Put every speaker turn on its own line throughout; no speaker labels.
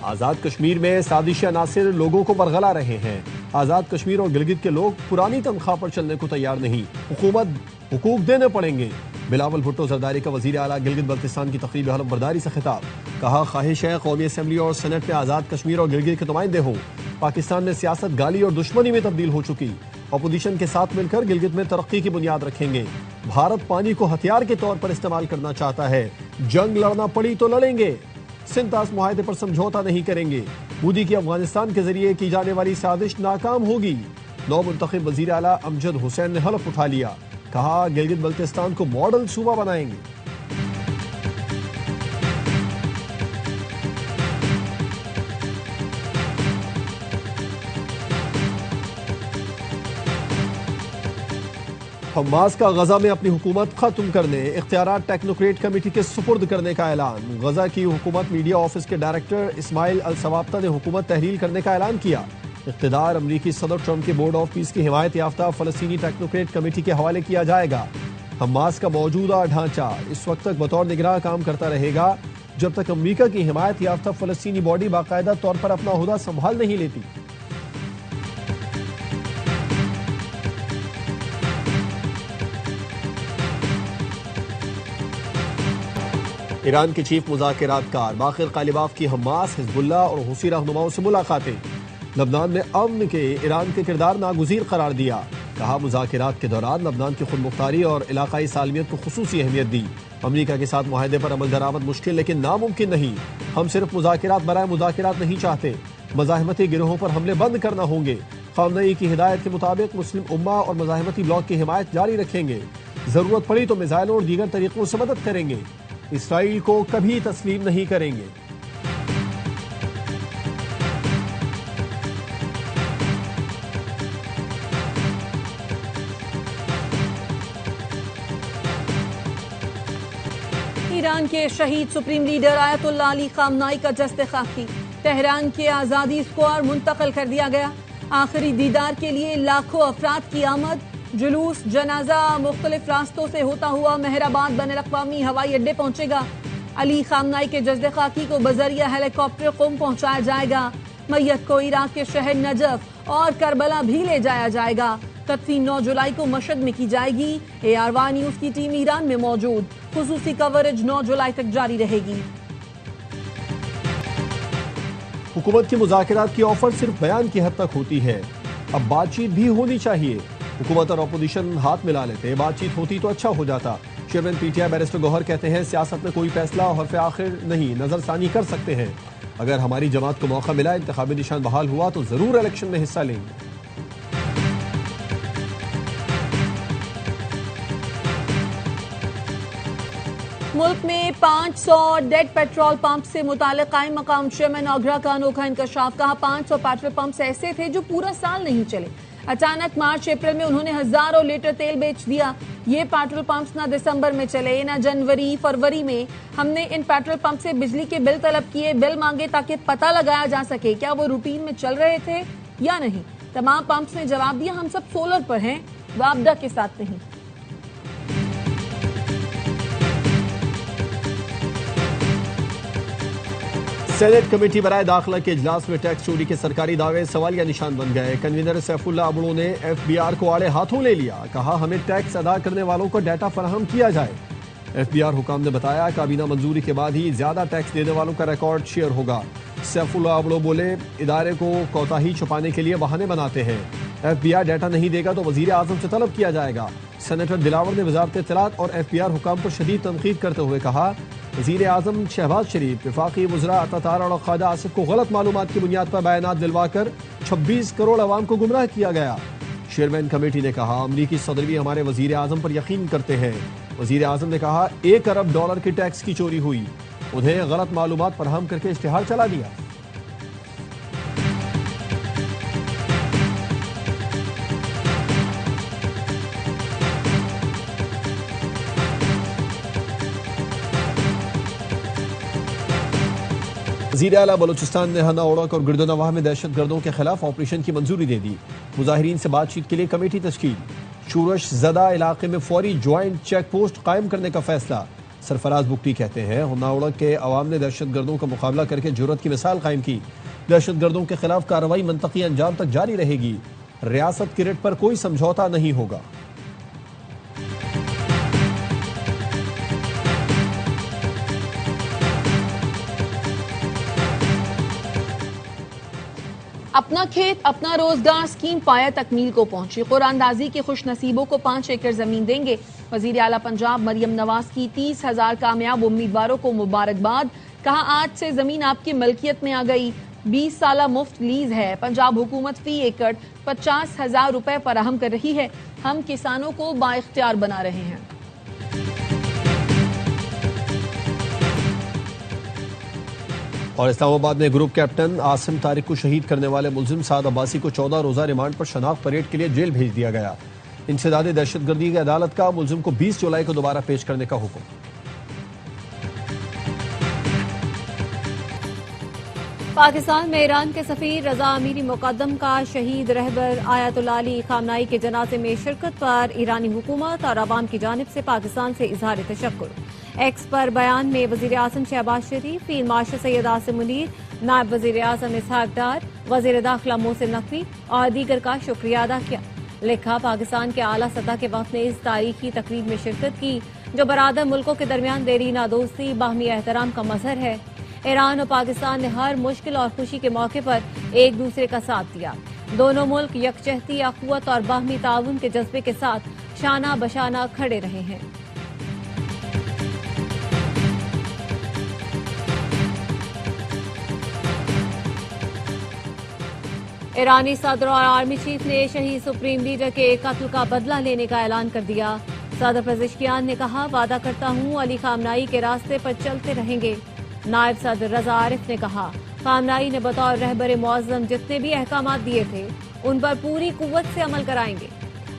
आजाद कश्मीर में साजिशी अनासिर लोगों को बरगला रहे हैं। आजाद कश्मीर और गिलगित के लोग पुरानी तनख्वाह पर चलने को तैयार नहीं, हुकूमत हुकूक देने पड़ेंगे। बिलावल भुट्टो जरदारी का वजीर आला गिलगित बल्तिस्तान की तकरीब हलफ बर्दारी से खिताब। कहा, ख्वाहिश है कौमी असम्बली और सेनेट में आजाद कश्मीर और गिलगित के नुमाइंदे हों। पाकिस्तान में सियासत गाली और दुश्मनी में तब्दील हो चुकी। अपोजिशन के साथ मिलकर गिलगित में तरक्की की बुनियाद रखेंगे। भारत पानी को हथियार के तौर पर इस्तेमाल करना चाहता है, जंग लड़ना पड़ी तो लड़ेंगे। सिंतास मुआहदे पर समझौता नहीं करेंगे। मोदी की अफगानिस्तान के जरिए की जाने वाली साजिश नाकाम होगी। नौ मुंतखब वजीर आला अमजद हुसैन ने हलफ उठा लिया। कहा, गिलगित बल्तिस्तान को मॉडल सूबा बनाएंगे। हमास का गजा में अपनी हुकूमत खत्म करने, इख्तियारात टेक्नोक्रेट कमेटी के सुपुर्द करने का ऐलान। गजा की हुकूमत मीडिया ऑफिस के डायरेक्टर इस्माइल अल सवाब्ता ने हुकूमत तहलील करने का ऐलान किया। इख्तिदार अमरीकी सदर ट्रंप के बोर्ड ऑफ पीस की हिमायत याफ्ता फलस्तीनी टेक्नोक्रेट कमेटी के हवाले किया जाएगा। हमास का मौजूदा ढांचा इस वक्त तक बतौर निगरां काम करता रहेगा जब तक अमरीका की हिमायत याफ्ता फलस्तीनी बॉडी बाकायदा तौर पर अपना ओहदा संभाल नहीं लेती। ईरान के चीफ मुज़ाकिरातकार बाकिर कालिबाफ की हमास, हिजबुल्लाह और हुसी रहनुमाओं से मुलाकातें। लबनान में अमन के ईरान के किरदार नागुज़ीर करार दिया। कहा, मुज़ाकिरात के दौरान लबनान की खुद मुख्तारी और इलाकाई सालमियत को खुसूसी अहमियत दी। अमरीका के साथ मुआहदे पर अमल दरामद मुश्किल लेकिन नामुमकिन नहीं। हम सिर्फ मुज़ाकिरात बराए मुज़ाकिरात नहीं चाहते, मज़ाहमती गिरोहों पर हमले बंद करना होंगे। ख़ामनई की हिदायत के मुताबिक मुस्लिम उम्मा और मज़ाहमती ब्लॉक की हिमायत जारी रखेंगे। ज़रूरत पड़ी तो मिसाइलों और दीगर तरीकों से मदद करेंगे। इसराइल को कभी तस्लीम नहीं करेंगे।
ईरान के शहीद सुप्रीम लीडर आयतुल्लाह अली खामनाई का जस्ते खाकी तेहरान के आज़ादी स्क्वायर मुंतकिल कर दिया गया। आखिरी दीदार के लिए लाखों अफराद की आमद। जुलूस जनाजा मुख्तलिफ रास्तों से होता हुआ मेहराबाद बैनुल-अक़वामी हवाई अड्डे पहुंचेगा। अली खामनाई के जस्दे खाकी को बजरिया हेलीकॉप्टर क़ुम पहुंचाया जाएगा। मैयत को इराक के शहर नजफ और करबला भी ले जाया जाएगा। तदफीन 9 जुलाई को मशहद में की जाएगी। AR1 न्यूज की टीम ईरान में मौजूद। खुसूसी कवरेज 9 जुलाई तक जारी रहेगी।
हुकूमत की मुज़ाकिरात की ऑफर सिर्फ बयान की हद तक होती है, अब बातचीत भी होनी चाहिए। हुकूमत और अपोजिशन हाथ मिला लेते, बातचीत होती तो अच्छा हो जाता। चेयरमैन PTI बैरिस्टर गौहर कहते हैं, सियासत में कोई फैसला हर्फ आखिर नहीं, नजरसानी कर सकते हैं। अगर हमारी जमात को मौका मिला, इंतखाबी निशान बहाल हुआ तो जरूर इलेक्शन में हिस्सा लेंगे।
मुल्क में 500 डेड पेट्रोल पंप से मुतालिक कायम मकाम चेयरमैन आगरा का अनोखा इंकशाफ। कहा, 500 पेट्रोल पंप ऐसे थे जो पूरा साल नहीं चले। अचानक मार्च अप्रैल में उन्होंने हजारों लीटर तेल बेच दिया। ये पेट्रोल पंप्स ना दिसंबर में चले ना जनवरी फरवरी में। हमने इन पेट्रोल पंप से बिजली के बिल तलब किए, बिल मांगे ताकि पता लगाया जा सके क्या वो रूटीन में चल रहे थे या नहीं। तमाम पंप्स ने जवाब दिया, हम सब सोलर पर हैं, वापडा के साथ नहीं।
सेनेट कमेटी बराए दाखिला के इजलास में टैक्स चोरी के सरकारी दावे सवालिया निशान बन गए। कन्वीनर सैफुल्लाह अबड़ो ने FBR को आड़े हाथों ले लिया। कहा, हमें टैक्स अदा करने वालों को डाटा फराहम किया जाए। FBR हुकाम ने बताया, काबीना मंजूरी के बाद ही ज्यादा टैक्स देने वालों का रिकॉर्ड शेयर होगा। सैफुल्लाह अबड़ो बोले, इदारे को कोताही छुपाने के लिए बहाने बनाते हैं। FBR डाटा नहीं देगा तो वजीर आजम से तलब किया जाएगा। सेनेटर दिलावर ने वजारत इत्तलात और FBR हुकाम पर शदीद तनकीद करते हुए कहा, वज़ीर आज़म शहबाज शरीफ वफाकी वज़रा अतातार और क़ादा आसिफ को गलत मालूमात की बुनियाद पर बयानात दिलवाकर 26 करोड़ अवाम को गुमराह किया गया। चेयरमैन कमेटी ने कहा, अमरीकी सदर भी हमारे वज़ीर आज़म पर यकीन करते हैं। वज़ीर आज़म ने कहा, $1 अरब की टैक्स की चोरी हुई, उन्हें गलत मालूमात फराहम करके इश्तिहार चला दिया। वज़ीर आला बलूचिस्तान ने हना ओड़क और गिरदोनवाह में दहशत गर्दों के खिलाफ ऑपरेशन की मंजूरी दे दी। मुजाहिरीन से बातचीत के लिए कमेटी तश्कील। शूरश ज़दा इलाके में फौरी ज्वाइंट चेक पोस्ट कायम करने का फैसला। सरफराज बुगटी कहते हैं, हुन्नाउड़ा के अवाम ने दहशत गर्दों का मुकाबला करके जुर्रत की मिसाल कायम की। दहशत गर्दों के खिलाफ कार्रवाई मंतकी अंजाम तक जारी रहेगी। रियासत की रेट पर कोई समझौता नहीं होगा।
अपना खेत अपना रोजगार स्कीम पाया तकमील को पहुंची। कुरानदाजी के खुश नसीबों को 5 एकड़ जमीन देंगे। वजीर आला पंजाब मरियम नवाज की 30,000 कामयाब उम्मीदवारों को मुबारकबाद। कहा, आज से जमीन आपकी मलकियत में आ गई। 20 साल मुफ्त लीज है। पंजाब हुकूमत फी एकड़ 50,000 रुपए फराहम कर रही है। हम किसानों को बाइख्तियार बना रहे हैं।
और इस्लामाबाद में ग्रुप कैप्टन आसिम तारिक को शहीद करने वाले मुलजिम साद अब्बासी को 14 रोजा रिमांड पर शनाख्त परेड के लिए जेल भेज दिया गया। इंसदाद दहशतगर्दी की अदालत का मुलजिम को 20 जुलाई को दोबारा पेश करने का हुक्म।
पाकिस्तान में ईरान के सफीर रजा अमीरी मुकद्दम का शहीद रहबर आयतुल्लाह अली खामनाई के जनाजे में शिरकत पर ईरानी हुकूमत और अवाम की जानिब से पाकिस्तान से इजहार तशक्कुर। एक्स पर बयान में वजीर आजम शहबाज शरीफ, फील्ड मार्शल सैयद आसिम मुनीर, नायब वजीर आजम इसहाक डार, वजीर दाखिला मोहसिन नकवी और दीगर का शुक्रिया अदा किया। लिखा, पाकिस्तान के आला सतह के वक्त ने इस तारीखी तकरीब में शिरकत की जो बरादर मुल्कों के दरमियान देरीना दोस्ती बाहमी एहतराम का मजहर है। ईरान और पाकिस्तान ने हर मुश्किल और खुशी के मौके पर एक दूसरे का साथ दिया। दोनों मुल्क यकजहती, अखुवत और बाहमी ताउन के जज्बे के साथ शाना बशाना खड़े रहे हैं। ईरानी सदर और आर्मी चीफ ने शहीद सुप्रीम लीडर के कत्ल का बदला लेने का ऐलान कर दिया। सदर पेज़ेश्कियान ने कहा, वादा करता हूं अली खामनाई के रास्ते पर चलते रहेंगे। नायब सदर रजा आरिफ ने कहा, खामनाई ने बतौर रहबर मुअज़्ज़म जितने भी अहकामात दिए थे उन पर पूरी कुव्वत से अमल कराएंगे।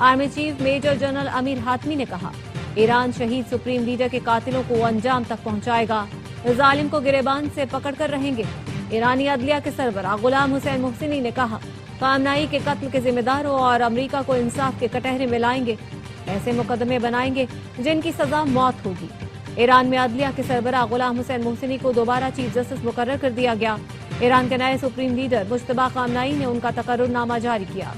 Army chief major general Amir Hatami ने कहा, ईरान शहीद सुप्रीम लीडर के कातिलों को अंजाम तक पहुंचाएगा। जालिम को गिरेबान से पकड़ कर रहेंगे। ईरानी अदलिया के सरबराह गुलाम हुसैन मोहसिनी ने कहा, खामनाई के कत्ल के जिम्मेदारों और अमरीका को इंसाफ के कटहरे में लाएंगे। ऐसे मुकदमे बनाएंगे जिनकी सजा मौत होगी। ईरान में अदलिया के सरबराह गुलाम हुसैन मोहसिनी को दोबारा चीफ जस्टिस मुकर्रर कर दिया गया। ईरान के नए सुप्रीम लीडर मुश्तबा खामनाई ने उनका तकर्रुरनामा जारी किया।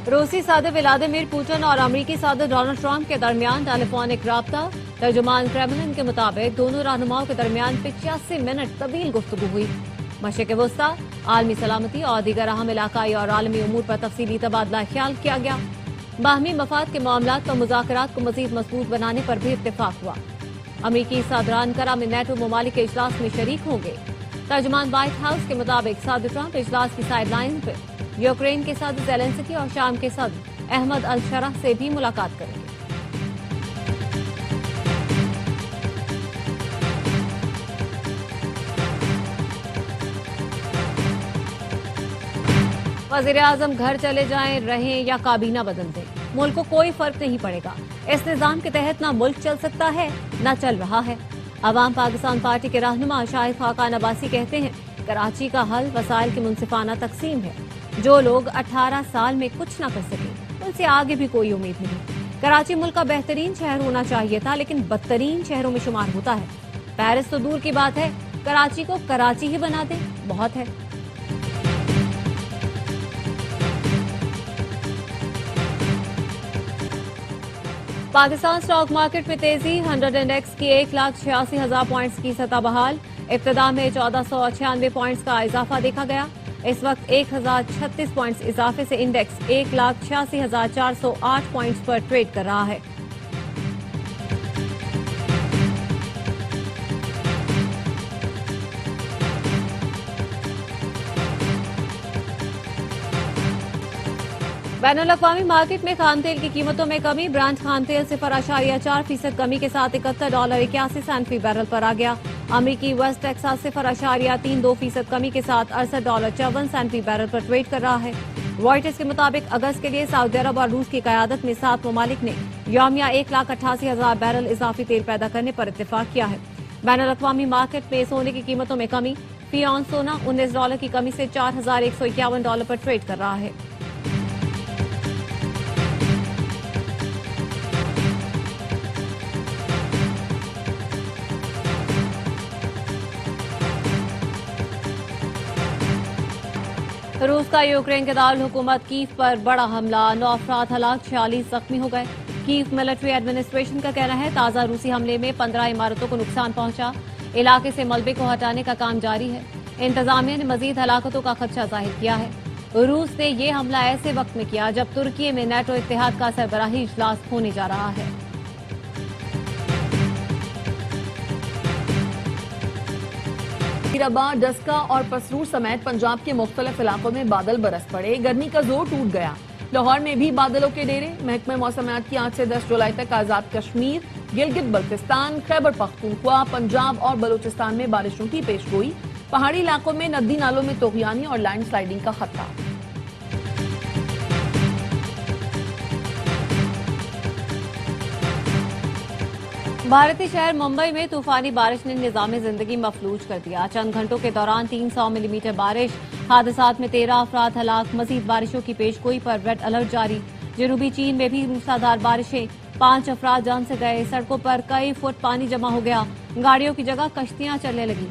रूसी सदर व्लादिमीर पुतिन और अमरीकी सदर डोनाल्ड ट्रंप के दरमियान टेलीफोनिक राब्ता। तर्जुमान क्रेमलिन के मुताबिक दोनों रहनुमाओं के दरमियान 85 मिनट तवील गुफ्तगू हुई। मशरिक़ वस्ता, आलमी सलामती और दीगर अहम इलाकाई और आलमी उमूर पर तफसीली तबादला ख्याल किया गया। बाहमी मफाद के मामलात पर मुज़ाकरात को मज़ीद मजबूत बनाने पर भी इत्तेफाक हुआ। अमरीकी सदर अनकरा में नेटो ममालिक के इजलास में शरीक होंगे। तर्जुमान व्हाइट हाउस के मुताबिक सदर ट्रंप इजलास की साइडलाइन पर यूक्रेन के सदर ज़ेलेंस्की और शाम के सदर अहमद अल शरह से भी मुलाकात करेंगे। वज़ीर आज़म घर चले जाएं, रहें या काबीना बदल दें, मुल्क को कोई फर्क नहीं पड़ेगा। इस निज़ाम के तहत ना मुल्क चल सकता है ना चल रहा है। अवाम पाकिस्तान पार्टी के रहनुमा शाहिद खाकान अब्बासी कहते हैं, कराची का हल वसाइल की मुनसिफाना तकसीम है। जो लोग 18 साल में कुछ ना कर सके उनसे आगे भी कोई उम्मीद नहीं। कराची मुल्क का बेहतरीन शहर होना चाहिए था, लेकिन बदतरीन शहरों में शुमार होता है। पेरिस तो दूर की बात है, कराची को कराची ही बना दे, बहुत है। पाकिस्तान स्टॉक मार्केट में तेजी। 100 इंडेक्स की 1,86,000 पॉइंट्स की सतह बहाल। इब्तिदा में 1496 पॉइंट्स का इजाफा देखा गया। इस वक्त 1036 पॉइंट्स इजाफे से इंडेक्स 1,86,408 पॉइंट्स पर ट्रेड कर रहा है। बैनुल-अक़वामी मार्केट में खाम तेल की कीमतों में कमी। ब्रांड खाम तेल 0.4% कमी के साथ $71.81 फी बैरल पर आ गया। अमरीकी वेस्ट टेक्सास 0.32% कमी के साथ $68.54 फी बैरल पर ट्रेड कर रहा है। रॉयटर्स के मुताबिक अगस्त के लिए सऊदी अरब और रूस की क़यादत में 7 ममालिक ने यौमिया 1,88,000 बैरल इजाफी तेल पैदा करने पर इत्तेफाक किया है। बैनुल-अक़वामी मार्केट में सोने की कीमतों में कमी। फी ऑन्स सोना $19 की कमी से $4,151 पर ट्रेड कर रहा है। रूस का यूक्रेन के दारुल हुकूमत कीव पर बड़ा हमला, 9 अफराद हलाक, 46 जख्मी हो गए। कीव मिलिट्री एडमिनिस्ट्रेशन का कहना है ताजा रूसी हमले में 15 इमारतों को नुकसान पहुंचा। इलाके से मलबे को हटाने का काम जारी है। इंतजामिया ने मजीद हलाकतों का खदशा जाहिर किया है। रूस ने यह हमला ऐसे वक्त में किया जब तुर्की में नेटो इत्तेहाद का सरबराही इजलास होने जा रहा है।
फरीदाबाद, डस्का और पसरूर समेत पंजाब के मुख्तलिफ इलाकों में बादल बरस पड़े। गर्मी का जोर टूट गया। लाहौर में भी बादलों के डेरे। महकमे मौसमियात की आज से 10 जुलाई तक आजाद कश्मीर, गिलगित बल्तिस्तान, खैबर पख्तूनख्वा, पंजाब और बलूचिस्तान में बारिशों की पेशगोई। पहाड़ी इलाकों में नदी नालों में तोगयानी और लैंडस्लाइडिंग का खतरा।
भारतीय शहर मुंबई में तूफानी बारिश ने निजाम जिंदगी मफलूज कर दिया। चंद घंटों के दौरान 300 मिलीमीटर बारिश। हादसात में 13 अफराद हलाक। मजीद बारिशों की पेशगोई पर रेड अलर्ट जारी। जनूबी चीन में भी मूसलाधार बारिशें, 5 अफराद जान से गए। सड़कों पर कई फुट पानी जमा हो गया। गाड़ियों की जगह कश्तियां चलने लगी।